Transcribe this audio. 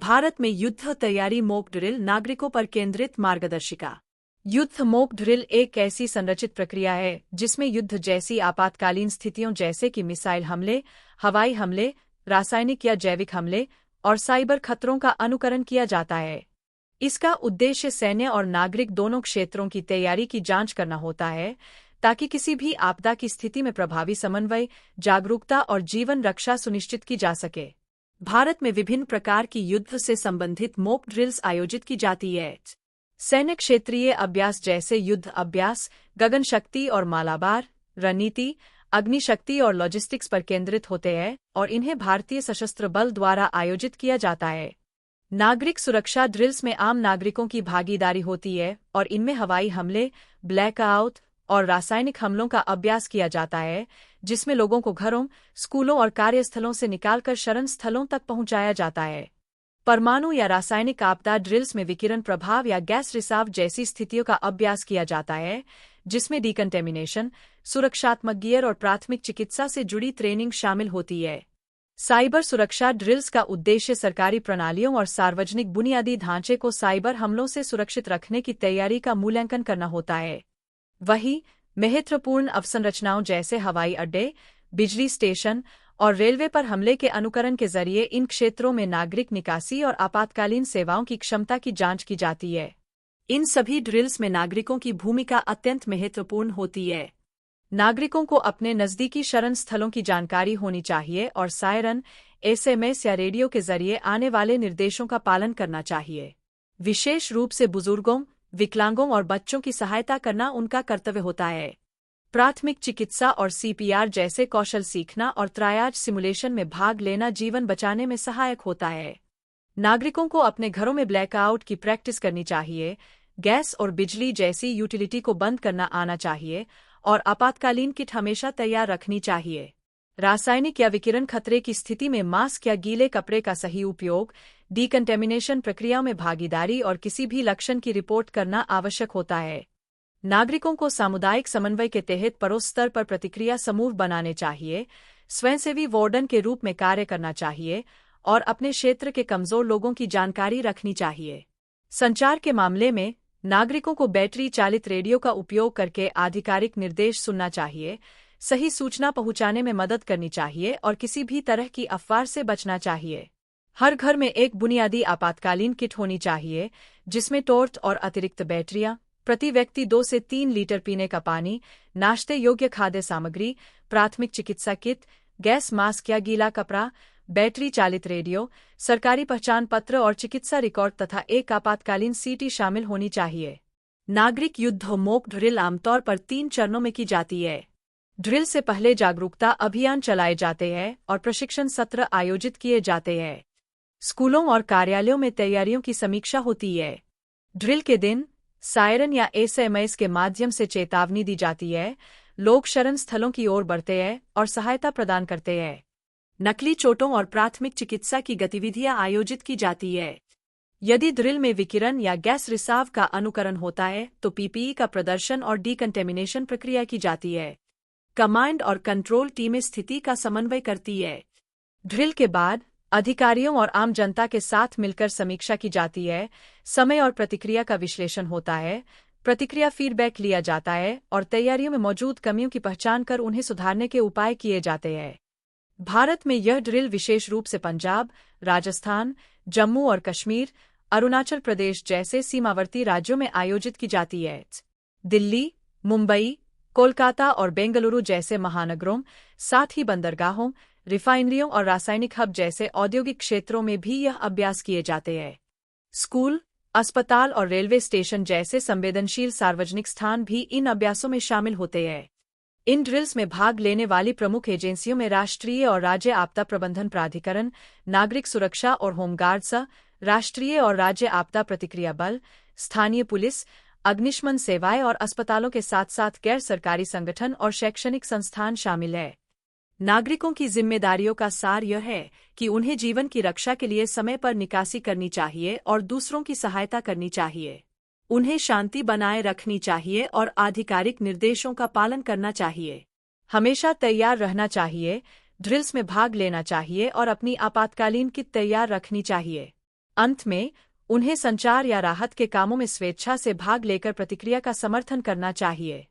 भारत में युद्ध तैयारी मॉक ड्रिल नागरिकों पर केंद्रित मार्गदर्शिका। युद्ध मॉक ड्रिल एक ऐसी संरचित प्रक्रिया है जिसमें युद्ध जैसी आपातकालीन स्थितियों जैसे कि मिसाइल हमले, हवाई हमले, रासायनिक या जैविक हमले और साइबर खतरों का अनुकरण किया जाता है। इसका उद्देश्य सैन्य और नागरिक दोनों क्षेत्रों की तैयारी की जांच करना होता है ताकि किसी भी आपदा की स्थिति में प्रभावी समन्वय, जागरूकता और जीवन रक्षा सुनिश्चित की जा सके। भारत में विभिन्न प्रकार की युद्ध से संबंधित मॉक ड्रिल्स आयोजित की जाती है। सैन्य क्षेत्रीय अभ्यास जैसे युद्ध अभ्यास, गगन शक्ति और मालाबार, रणनीति, अग्निशक्ति और लॉजिस्टिक्स पर केंद्रित होते हैं और इन्हें भारतीय सशस्त्र बल द्वारा आयोजित किया जाता है। नागरिक सुरक्षा ड्रिल्स में आम नागरिकों की भागीदारी होती है और इनमें हवाई हमले, ब्लैकआउट और रासायनिक हमलों का अभ्यास किया जाता है, जिसमें लोगों को घरों, स्कूलों और कार्यस्थलों से निकालकर शरण स्थलों तक पहुंचाया जाता है। परमाणु या रासायनिक आपदा ड्रिल्स में विकिरण प्रभाव या गैस रिसाव जैसी स्थितियों का अभ्यास किया जाता है, जिसमें डिकंटेमिनेशन, सुरक्षात्मक गियर और प्राथमिक चिकित्सा से जुड़ी ट्रेनिंग शामिल होती है। साइबर सुरक्षा ड्रिल्स का उद्देश्य सरकारी प्रणालियों और सार्वजनिक बुनियादी ढांचे को साइबर हमलों से सुरक्षित रखने की तैयारी का मूल्यांकन करना होता है। वहीं महत्वपूर्ण अवसंरचनाओं जैसे हवाई अड्डे, बिजली स्टेशन और रेलवे पर हमले के अनुकरण के जरिए इन क्षेत्रों में नागरिक निकासी और आपातकालीन सेवाओं की क्षमता की जांच की जाती है। इन सभी ड्रिल्स में नागरिकों की भूमिका अत्यंत महत्वपूर्ण होती है। नागरिकों को अपने नज़दीकी शरण स्थलों की जानकारी होनी चाहिए और सायरन, एसएमएस या रेडियो के जरिए आने वाले निर्देशों का पालन करना चाहिए। विशेष रूप से बुजुर्गों, विकलांगों और बच्चों की सहायता करना उनका कर्तव्य होता है। प्राथमिक चिकित्सा और सीपीआर जैसे कौशल सीखना और ट्रायाज सिमुलेशन में भाग लेना जीवन बचाने में सहायक होता है। नागरिकों को अपने घरों में ब्लैकआउट की प्रैक्टिस करनी चाहिए, गैस और बिजली जैसी यूटिलिटी को बंद करना आना चाहिए और आपातकालीन किट हमेशा तैयार रखनी चाहिए। रासायनिक या विकिरण खतरे की स्थिति में मास्क या गीले कपड़े का सही उपयोग, डिकंटेमिनेशन प्रक्रिया में भागीदारी और किसी भी लक्षण की रिपोर्ट करना आवश्यक होता है। नागरिकों को सामुदायिक समन्वय के तहत पड़ोस स्तर पर प्रतिक्रिया समूह बनाने चाहिए, स्वयंसेवी वार्डन के रूप में कार्य करना चाहिए और अपने क्षेत्र के कमजोर लोगों की जानकारी रखनी चाहिए। संचार के मामले में नागरिकों को बैटरी चालित रेडियो का उपयोग करके आधिकारिक निर्देश सुनना चाहिए, सही सूचना पहुंचाने में मदद करनी चाहिए और किसी भी तरह की अफवाह से बचना चाहिए। हर घर में एक बुनियादी आपातकालीन किट होनी चाहिए, जिसमें टॉर्च और अतिरिक्त बैटरियां, प्रति व्यक्ति 2 से 3 लीटर पीने का पानी, नाश्ते योग्य खाद्य सामग्री, प्राथमिक चिकित्सा किट, गैस मास्क या गीला कपड़ा, बैटरी चालित रेडियो, सरकारी पहचान पत्र और चिकित्सा रिकॉर्ड तथा एक आपातकालीन सीटी शामिल होनी चाहिए। नागरिक युद्ध मॉक ड्रिल आमतौर पर 3 चरणों में की जाती है। ड्रिल से पहले जागरूकता अभियान चलाए जाते हैं और प्रशिक्षण सत्र आयोजित किए जाते हैं। स्कूलों और कार्यालयों में तैयारियों की समीक्षा होती है। ड्रिल के दिन सायरन या एसएमएस के माध्यम से चेतावनी दी जाती है, लोग शरण स्थलों की ओर बढ़ते हैं और सहायता प्रदान करते हैं। नकली चोटों और प्राथमिक चिकित्सा की गतिविधियां आयोजित की जाती है। यदि ड्रिल में विकिरण या गैस रिसाव का अनुकरण होता है तो पीपीई का प्रदर्शन और डिकंटेमिनेशन प्रक्रिया की जाती है। कमांड और कंट्रोल टीमें स्थिति का समन्वय करती है। ड्रिल के बाद अधिकारियों और आम जनता के साथ मिलकर समीक्षा की जाती है, समय और प्रतिक्रिया का विश्लेषण होता है, प्रतिक्रिया फीडबैक लिया जाता है और तैयारियों में मौजूद कमियों की पहचान कर उन्हें सुधारने के उपाय किए जाते हैं। भारत में यह ड्रिल विशेष रूप से पंजाब, राजस्थान, जम्मू और कश्मीर, अरुणाचल प्रदेश जैसे सीमावर्ती राज्यों में आयोजित की जाती है। दिल्ली, मुंबई, कोलकाता और बेंगलुरु जैसे महानगरों, साथ ही बंदरगाहों, रिफाइनरियों और रासायनिक हब जैसे औद्योगिक क्षेत्रों में भी यह अभ्यास किए जाते हैं। स्कूल, अस्पताल और रेलवे स्टेशन जैसे संवेदनशील सार्वजनिक स्थान भी इन अभ्यासों में शामिल होते हैं। इन ड्रिल्स में भाग लेने वाली प्रमुख एजेंसियों में राष्ट्रीय और राज्य आपदा प्रबंधन प्राधिकरण, नागरिक सुरक्षा और होमगार्ड्स, राष्ट्रीय और राज्य आपदा प्रतिक्रिया बल, स्थानीय पुलिस, अग्निशमन सेवाएं और अस्पतालों के साथ साथ गैर सरकारी संगठन और शैक्षणिक संस्थान शामिल है। नागरिकों की जिम्मेदारियों का सार यह है कि उन्हें जीवन की रक्षा के लिए समय पर निकासी करनी चाहिए और दूसरों की सहायता करनी चाहिए। उन्हें शांति बनाए रखनी चाहिए और आधिकारिक निर्देशों का पालन करना चाहिए। हमेशा तैयार रहना चाहिए, ड्रिल्स में भाग लेना चाहिए और अपनी आपातकालीन किट तैयार रखनी चाहिए। अंत में, उन्हें संचार या राहत के कामों में स्वेच्छा से भाग लेकर प्रतिक्रिया का समर्थन करना चाहिए।